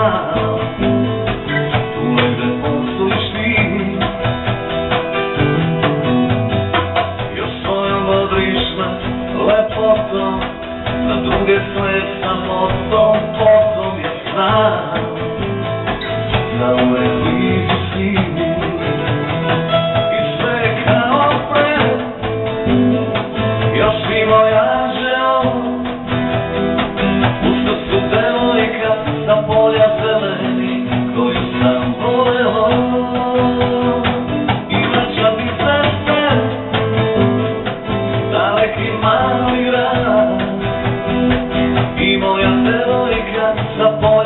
znao, tu negde postojiš ti. Još svojom bodriš me lepotom, na druge sled samotom, potom je znam, da uvek blizu si. I sve je kao pre, još si moja žeo, usta su devojka sa polja zeleni, koju sam voleo. I vraća mi srce, daleki mali grad, i moja devojka sa polja